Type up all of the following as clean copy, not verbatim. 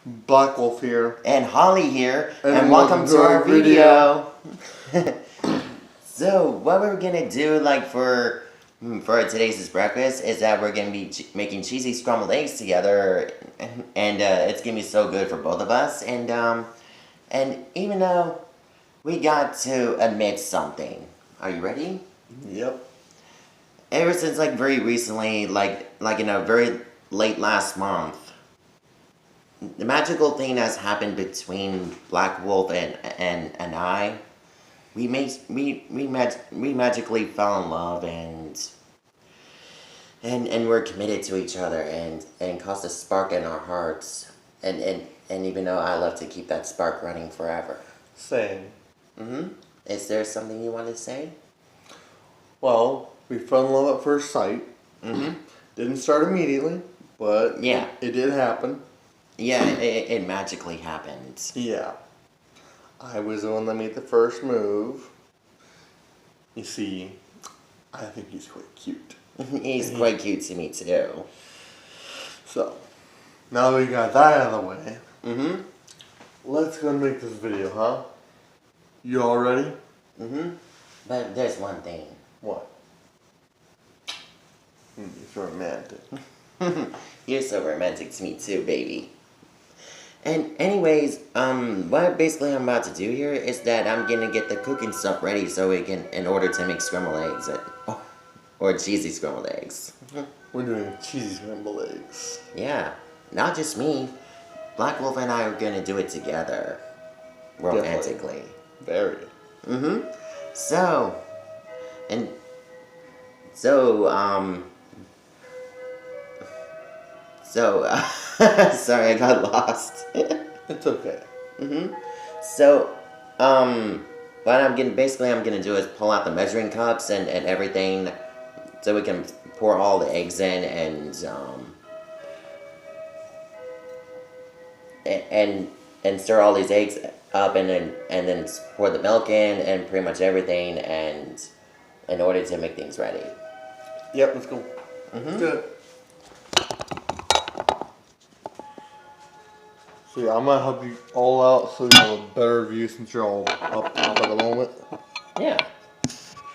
Black Wolf here. And Holly here. And welcome to our video. So, what we're gonna do, for today's breakfast, is that we're gonna be making cheesy scrambled eggs together, and it's gonna be so good for both of us. And even though we got to admit something, are you ready? Yep. Ever since very recently, in a very late last month, the magical thing has happened between Black Wolf and I. We magically fell in love and we're committed to each other and caused a spark in our hearts. And even though I love to keep that spark running forever. Same. Is there something you want to say? Well, we fell in love at first sight. Didn't start immediately, but Yeah. it did happen. Yeah, it magically happened. Yeah. I was the one that made the first move. You see, I think he's quite cute. He's quite cute to me too. So, now that we got that out of the way, let's go and make this video, huh? You all ready? But there's one thing. What? You're so romantic. You're so romantic to me too, baby. And anyways, what basically I'm about to do here is that I'm gonna get the cooking stuff ready so we can, in order to make scrambled eggs, or cheesy scrambled eggs. We're doing cheesy scrambled eggs. Yeah, not just me. Black Wolf and I are gonna do it together, romantically. Very. So, sorry, I got lost. It's okay. So, what I'm gonna do is pull out the measuring cups and everything, so we can pour all the eggs in and stir all these eggs up and then pour the milk in and pretty much everything and in order to make things ready. Yep, let's go. Good. So yeah, I'm gonna help you all out so you have a better view since you're all up at the moment. Yeah,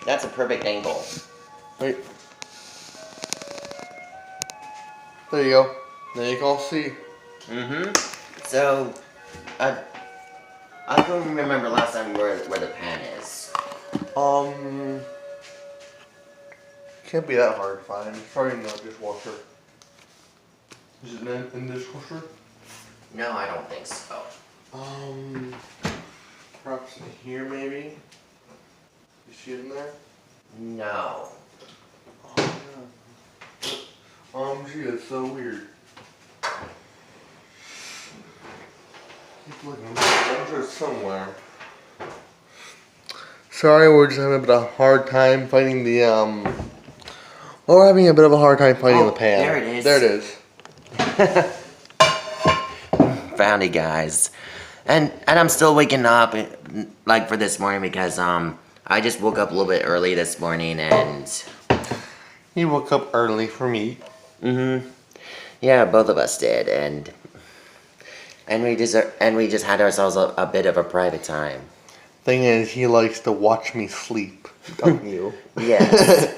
that's a perfect angle. Wait. There you go. Now you can all see. So, I don't remember last time where the pan is. Can't be that hard to find. It's probably in the dishwasher. Is it in the dishwasher? No, I don't think so. Perhaps in here maybe? You see it in there? No. Oh, yeah. Gee, that's so weird. Keep looking. I'm sure it's somewhere. Sorry, we're just having a bit of a hard time finding the, well, we're having a bit of a hard time finding the pan. There it is. There it is. Found it, guys. And I'm still waking up, for this morning because, I just woke up a little bit early this morning and... You woke up early for me. Yeah, both of us did, and we just had ourselves a bit of a private time. Thing is, he likes to watch me sleep, don't you? Yes.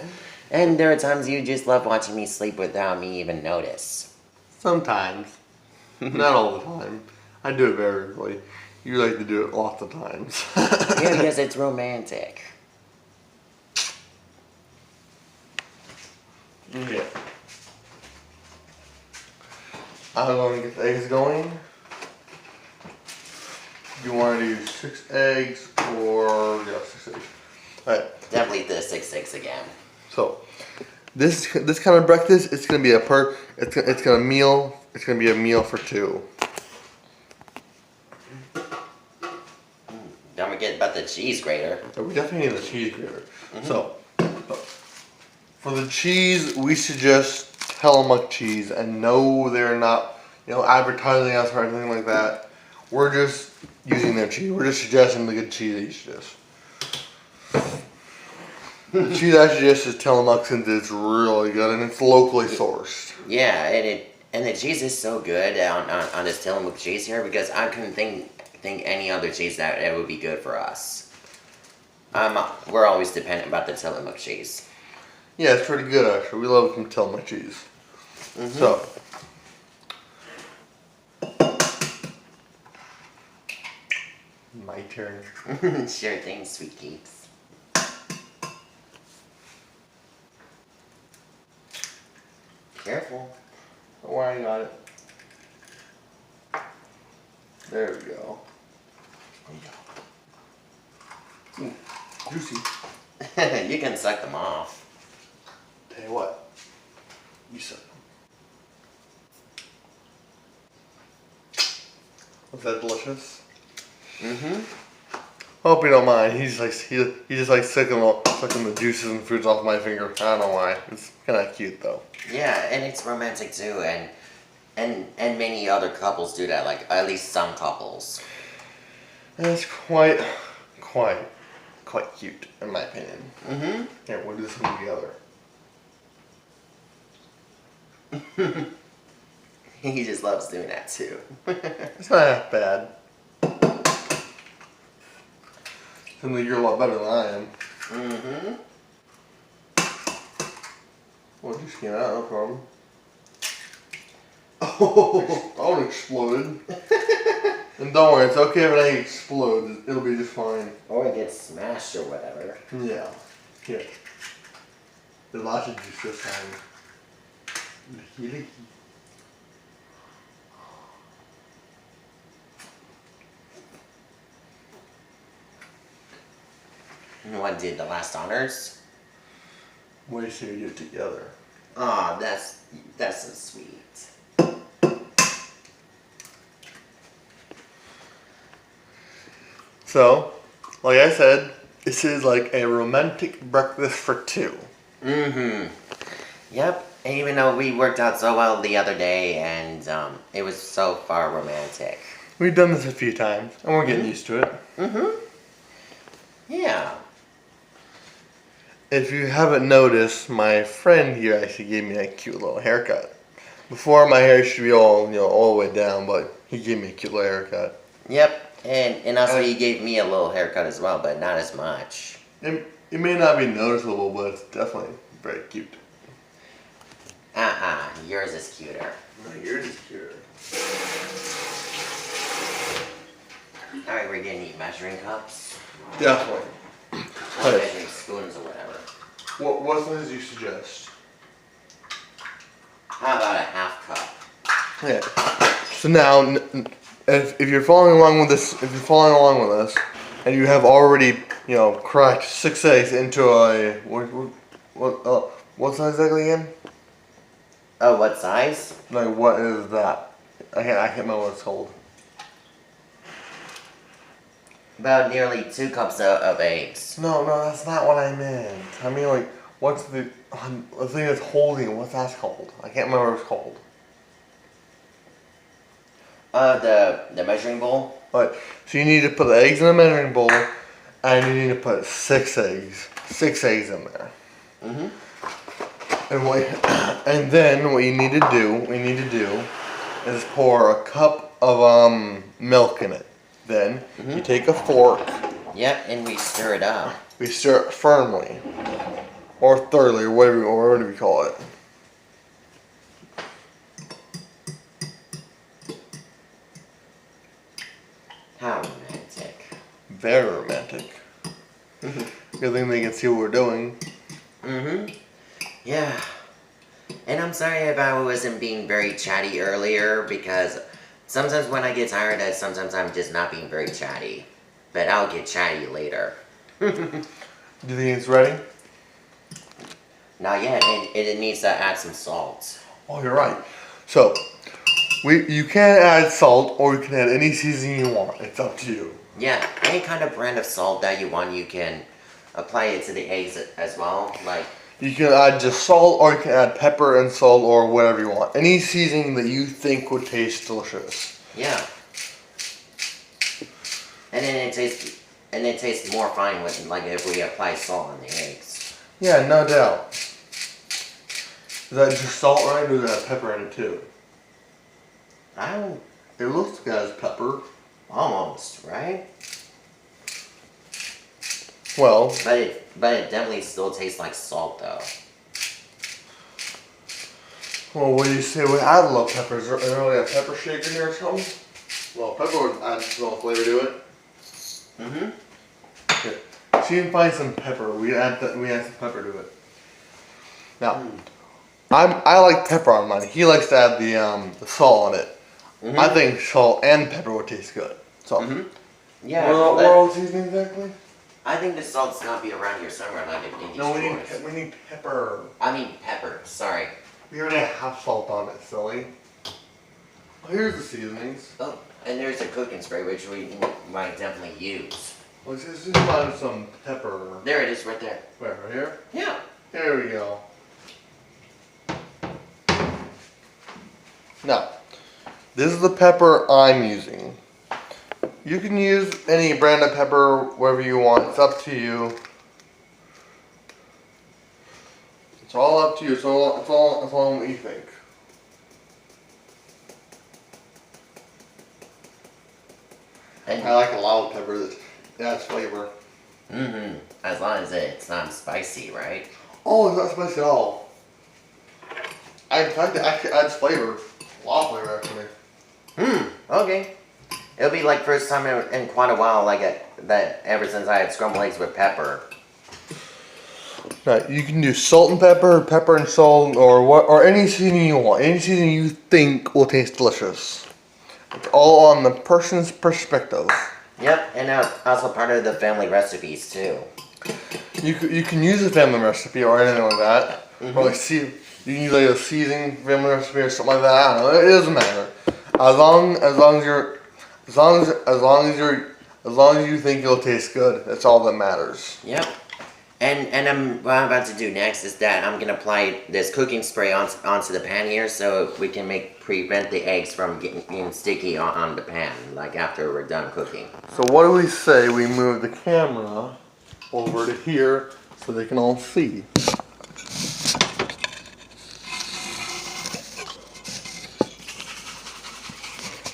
And there are times you just love watching me sleep without me even notice. Sometimes. Not all the time. I do it very rarely. You like to do it lots of times. Yeah, because it's romantic. Yeah. I'm going to get the eggs going. You want to do 6 eggs or, yeah, 6 eggs. Alright. Definitely the 6-6 again. So, this kind of breakfast, it's going to be it's going to be a meal for 2. Don't forget about the cheese grater. We definitely need the cheese grater. So, for the cheese, we suggest Tillamook cheese, and no, they're not, advertising us or anything like that. We're just using their cheese. We're just suggesting the good cheese that you suggest. The cheese I suggest is Tillamook since it's really good and it's locally sourced. Yeah, and And the cheese is so good on this Tillamook cheese here because I couldn't think any other cheese that it would be good for us. We're always dependent about the Tillamook cheese. Yeah, it's pretty good actually. We love some Tillamook cheese. So, my turn. Sure thing, sweet cakes. Careful. Don't worry, I got it. There we go. Ooh, juicy. You can suck them off. Tell you what, you suck them. Was that delicious? Mm-hmm. Hope you don't mind. He just like sucking the juices and fruits off my finger. I don't know why. It's kind of cute though. Yeah, and it's romantic too, and many other couples do that. Like at least some couples. And it's quite cute in my opinion. Mm-hmm. Here, we'll do this one together. He just loves doing that too. It's not half bad. Seems like you're a lot better than I am. Mm-hmm. Well, just get out, no problem. Oh, that one exploded. And don't worry, it's okay if it ain't explodes. It'll be just fine. Or it gets smashed or whatever. Yeah. Here. There's lots of juice this time. Licky, licky. What did the last honors? Wait till you do it together. Aw, that's so sweet. So, like I said, this is like a romantic breakfast for two. Mm-hmm. Yep. And even though we worked out so well the other day, and it was so far romantic. We've done this a few times, and we're getting used to it. Mm-hmm. Yeah. If you haven't noticed, my friend here actually gave me a cute little haircut. Before, my hair should be all all the way down, but he gave me a cute little haircut. Yep. And also he gave me a little haircut as well, but not as much. It may not be noticeable, but it's definitely very cute. Yours is cuter. Yours is cuter. Alright, we're gonna need measuring cups. Definitely. Or measuring spoons or whatever. What things do you suggest? How about a half cup? Yeah. So now, if you're following along with this, and you have already, cracked 6 eggs into a what size exactly again? Oh, what size? Like what is that? I can't remember what it's called. About nearly 2 cups of eggs. No, that's not what I meant. I mean, like, what's the thing that's holding? What's that called? I can't remember what it's called. The measuring bowl? Right. So you need to put the eggs in a measuring bowl, and you need to put 6 eggs. 6 eggs in there. Mm-hmm. And then what you need to do is pour a cup of milk in it. Then you take a fork. Yep, and we stir it up. We stir it firmly, or thoroughly, or whatever we call it. How romantic. Very romantic. Good thing they can see what we're doing. Mm-hmm. Yeah. And I'm sorry if I wasn't being very chatty earlier, because sometimes when I get tired, sometimes I'm just not being very chatty. But I'll get chatty later. Do you think it's ready? Not yet. It needs to add some salt. Oh, you're right. So, you can add salt, or you can add any seasoning you want. It's up to you. Yeah, any kind of brand of salt that you want, you can apply it to the eggs as well. Like, You can add just salt, or you can add pepper and salt, or whatever you want. Any seasoning that you think would taste delicious. yeah. And then it tastes more fine with, like, if we apply salt on the eggs. Yeah, no doubt. Is that just salt, right? Or does that have pepper in it too? I don't. It looks like it has pepper. Almost, right? Well, But it definitely still tastes like salt, though. what do you say we add a little pepper? Is there really a pepper shaker in here or something? Well, pepper would add a little flavor to it. Mm-hmm. Okay. See if you can find some pepper. We add some pepper to it. Now, I like pepper on mine. He likes to add the salt on it. Mm-hmm. I think salt and pepper would taste good. So, Yeah. what else seasoning exactly? I think the salt's not be around here somewhere, like in these No, drawers. we need pepper. I mean pepper. Sorry. We already have salt on it, silly. Here's the seasonings. Oh, and there's a cooking spray which we might definitely use. Let's just find some pepper. There it is, right there. Where, right here? Yeah. There we go. Now, this is the pepper I'm using. You can use any brand of pepper, whatever you want. It's up to you. It's all up to you. It's all what you think. And I like a lot of pepper that adds flavor. as long as it's not spicy, right? Oh, it's not spicy at all. In fact, it actually adds flavor. A lot of flavor, actually. Okay. It'll be like first time in quite a while, that ever since I had scrambled eggs with pepper. Now, you can do salt and pepper and salt, or any seasoning you want. Any seasoning you think will taste delicious. It's all on the person's perspective. Yep, and also part of the family recipes too. You can use a family recipe or anything like that. Or like you can use like a seasoning family recipe or something like that. I don't know. It doesn't matter. As long as you think it'll taste good, that's all that matters. Yep. And what I'm about to do next is that I'm gonna apply this cooking spray onto the pan here, so we can prevent the eggs from getting sticky on the pan, like after we're done cooking. So what do we say we move the camera over to here so they can all see?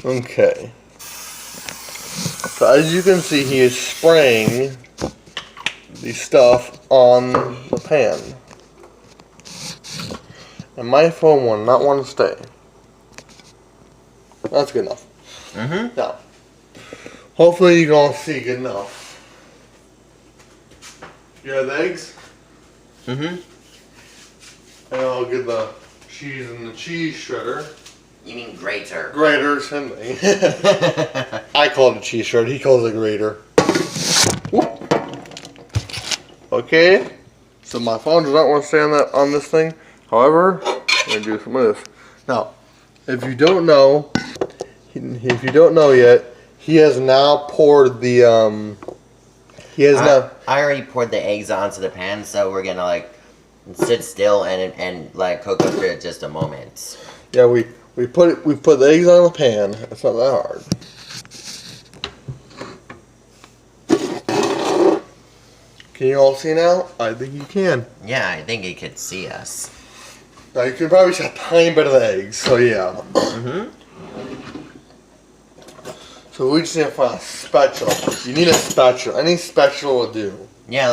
Okay. So as you can see, he is spraying the stuff on the pan. And my phone will not want to stay. That's good enough. Now, hopefully you can all see good enough. You have the eggs? And I'll get the cheese in the cheese shredder. You mean grater? Grater, same thing. I call it a cheese shredder, he calls it a grater. Okay, so my phone does not want to stay on this thing. However, I'm gonna do some of this. Now, if you don't know yet, he has now poured the I already poured the eggs onto the pan, so we're gonna sit still and cook up for just a moment. Yeah, we put the eggs on the pan. It's not that hard. Can you all see now? I think you can. Yeah, I think it could see us. Now you can probably see a tiny bit of the eggs, so yeah. So we just need to find a spatula. You need a spatula. Any spatula will do. Yeah,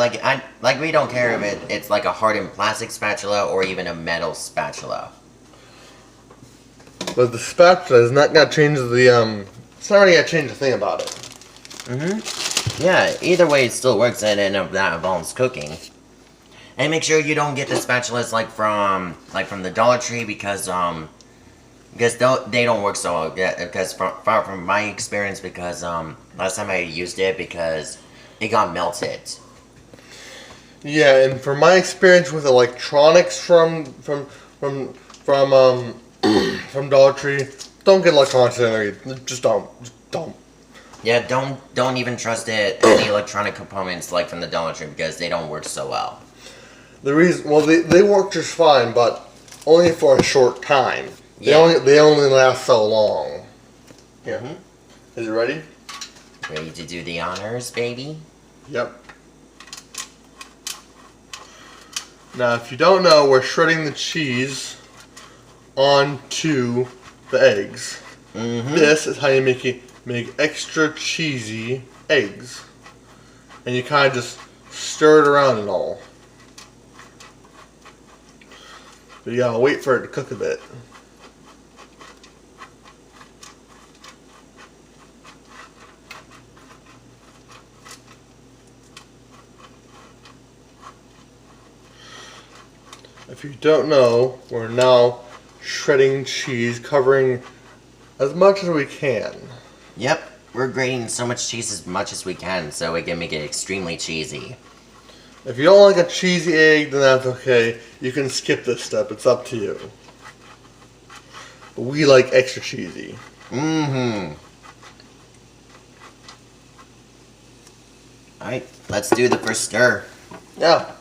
we don't care if it's like a hardened plastic spatula or even a metal spatula. But the spatula is not gonna change the it's not really gonna change the thing about it. Yeah, either way it still works and that involves cooking. And make sure you don't get the spatulas from the Dollar Tree because they don't work so well. Because from my experience, because last time I used it because it got melted. Yeah, and from my experience with electronics from Dollar Tree, don't get electronics in there. Just don't. Yeah, don't even trust any electronic components from the Dollar Tree because they don't work so well. The reason, they work just fine, but only for a short time. They only last so long. Here, is it ready? Ready to do the honors, baby? Yep. Now, if you don't know, we're shredding the cheese onto the eggs. This is how you make extra cheesy eggs. And you kind of just stir it around and all. But you gotta wait for it to cook a bit. If you don't know, we're now shredding cheese, covering as much as we can. Yep, we're grating so much cheese as much as we can so we can make it extremely cheesy. If you don't like a cheesy egg, then that's okay. You can skip this step. It's up to you. But we like extra cheesy. Mm-hmm. Alright, let's do the first stir. Yeah.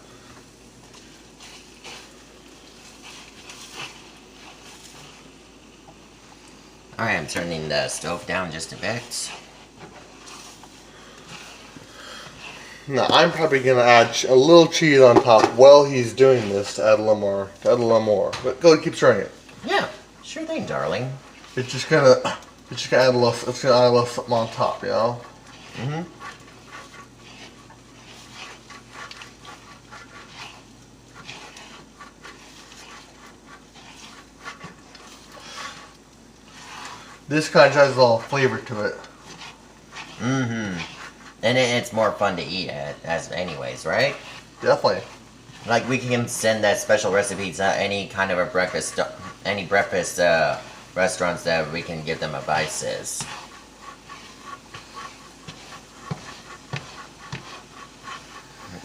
Alright, I'm turning the stove down just a bit. Now, I'm probably going to add a little cheese on top while he's doing this to add a little more. But go ahead, keep stirring it. Yeah, sure thing, darling. It's just going to add a little something on top, you know? Mm-hmm. This kind of adds a little flavor to it. Mm-hmm. And it's more fun to eat as anyways, right? Definitely. Like we can send that special recipe to any kind of a breakfast restaurants that we can give them advices.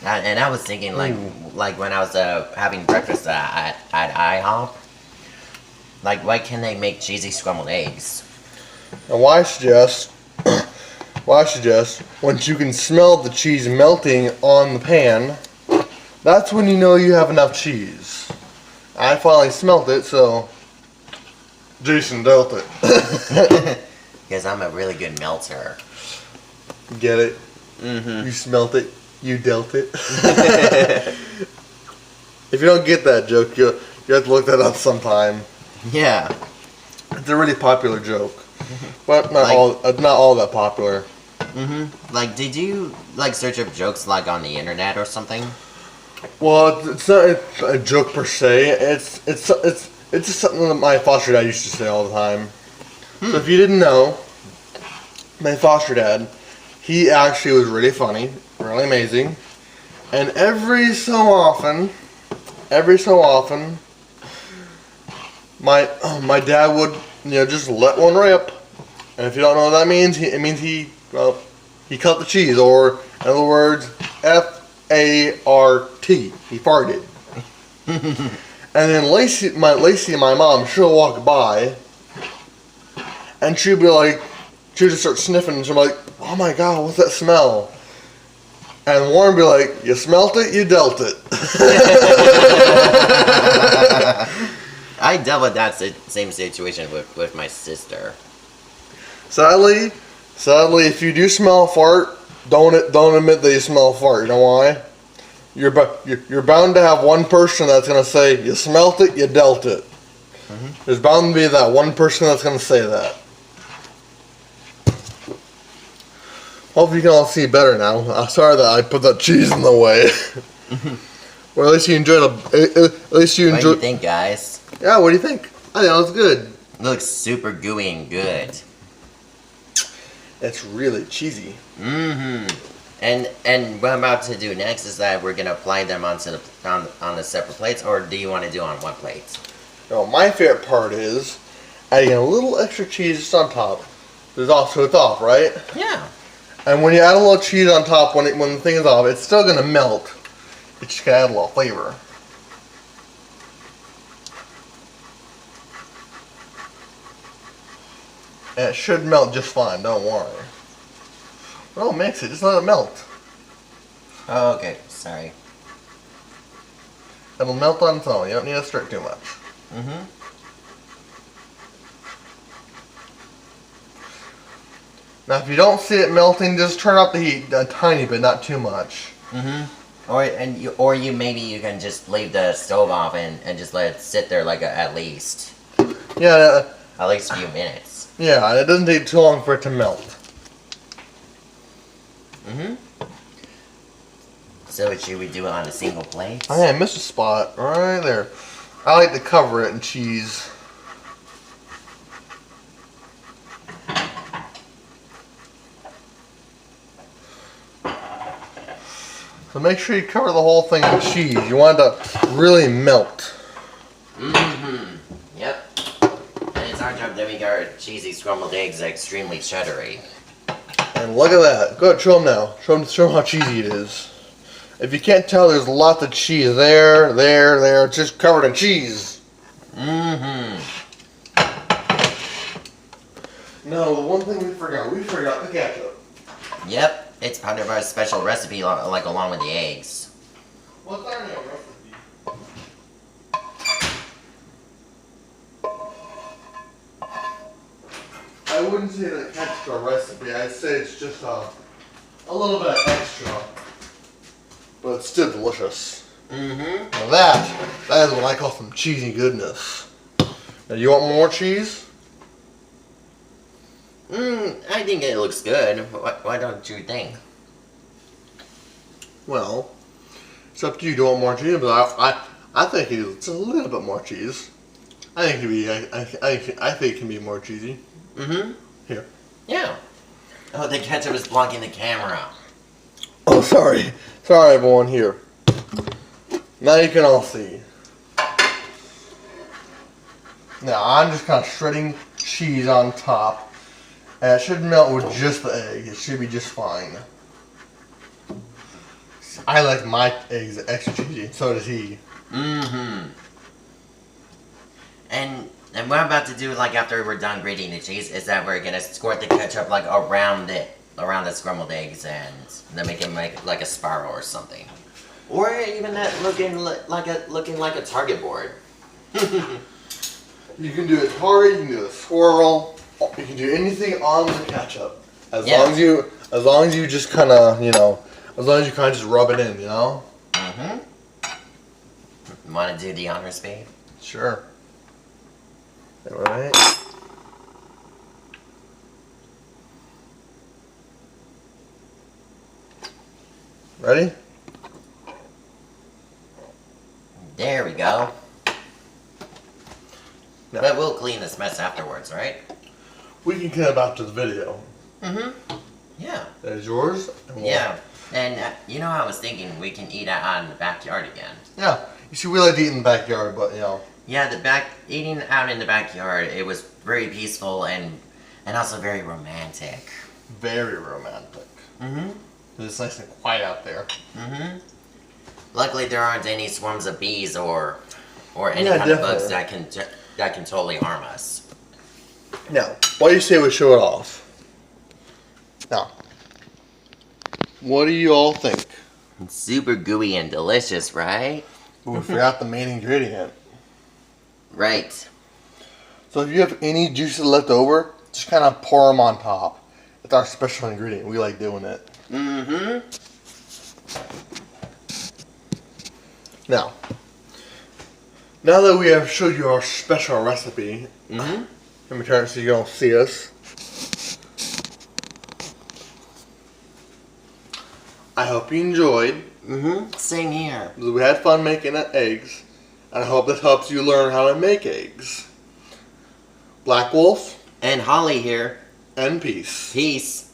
And I was thinking like when I was having breakfast at IHOP, like why can't they make cheesy scrambled eggs? And why I suggest, once you can smell the cheese melting on the pan, that's when you know you have enough cheese. I finally smelt it, so Jason dealt it. Because I'm a really good melter. Get it? Mm-hmm. You smelt it, you dealt it. If you don't get that joke, you have to look that up sometime. Yeah. It's a really popular joke, but not all that popular. Mm-hmm. Like, did you search up jokes like on the internet or something? Well, it's not a joke per se. It's just something that my foster dad used to say all the time. So if you didn't know, my foster dad, he actually was really funny, really amazing, and every so often, my dad would just let one rip, and if you don't know what that means, it means he cut the cheese, or in other words, F-A-R-T. He farted. And then Lacey, my mom, she'll walk by, and she'll just start sniffing, and she'll be like, "Oh my God, what's that smell?" And Warren be like, "You smelt it, you dealt it." I dealt with that same situation with my sister. Sadly, if you do smell a fart, don't admit that you smell a fart. You know why? You're bound to have one person that's gonna say you smelt it, you dealt it. Mm-hmm. There's bound to be that one person that's gonna say that. Hope you can all see better now. I'm sorry that I put that cheese in the way. Well, at least you enjoyed At least you enjoyed. What do you think, guys? Yeah, what do you think? I think it was good. It looks super gooey and good. It's really cheesy. Mm-hmm. And what I'm about to do next is that we're gonna apply them on the separate plates, or do you want to do on one plate? Now, my favorite part is adding a little extra cheese just on top. It's off, right? Yeah. And when you add a little cheese on top, when the thing is off, it's still gonna melt. It's just gonna add a little flavor. And it should melt just fine, don't worry. Don't mix it, just let it melt. Oh, okay. Sorry. It'll melt on its own, you don't need to stir it too much. Mm-hmm. Now if you don't see it melting, just turn up the heat a tiny bit, not too much. Mm-hmm. Or maybe you can just leave the stove off and just let it sit there at least. Yeah. At least a few minutes. Yeah, and it doesn't take too long for it to melt. So should we do it on a single plate? I missed a spot right there. I like to cover it in cheese. So make sure you cover the whole thing in cheese. You want it to really melt. Yep. And it's our job to make our cheesy scrambled eggs extremely cheddary. And look at that. Go ahead, show them now. Show them how cheesy it is. If you can't tell, there's lots of cheese there, there. It's just covered in cheese. No, the one thing we forgot the ketchup. Yep. It's part of our special recipe, like along with the eggs. What's our new recipe? I wouldn't say the extra recipe. I'd say it's just a little bit of extra, but it's still delicious. Now that is what I call some cheesy goodness. Now, you want more cheese? I think it looks good. Why don't you think? Well, it's up to you. Do you want more cheese? But I think it's a little bit more cheese. I think it can be more cheesy. Here. Yeah. Oh, the ketchup is blocking the camera. Oh, sorry, everyone. Here. Now you can all see. Now I'm just kind of shredding cheese on top. And it should melt with just the egg. It should be just fine. I like my eggs extra cheesy. So does he. And what I'm about to do, like after we're done grating the cheese, is that we're gonna squirt the ketchup like around the scrambled eggs, and then make like a spiral or something, or even that looking like a target board. You can do a target. You can do a swirl. You can do anything on the ketchup, as long as you just kind of, as long as you kind of just rub it in, Want to do the honors, babe? Sure. All right. Ready? There we go. No. But we'll clean this mess afterwards, right? We can cut it after the video. Yeah. That is yours. And Yeah. And I was thinking we can eat out in the backyard again. Yeah. You see, we like to eat in the backyard, but Yeah, eating out in the backyard, it was very peaceful and also very romantic. very romantic. It's nice and quiet out there. Luckily, there aren't any swarms of bees or any Yeah, kind of bugs definitely. that can totally harm us. Now, why do you say we show it off? Now, what do you all think? It's super gooey and delicious, right? We forgot the main ingredient. Right. So if you have any juices left over, just kind of pour them on top. It's our special ingredient. We like doing it. Now that we have showed you our special recipe, let me turn it so you don't see us. I hope you enjoyed. Same here. We had fun making eggs, and I hope this helps you learn how to make eggs. Black Wolf And Holly here. and peace. Peace.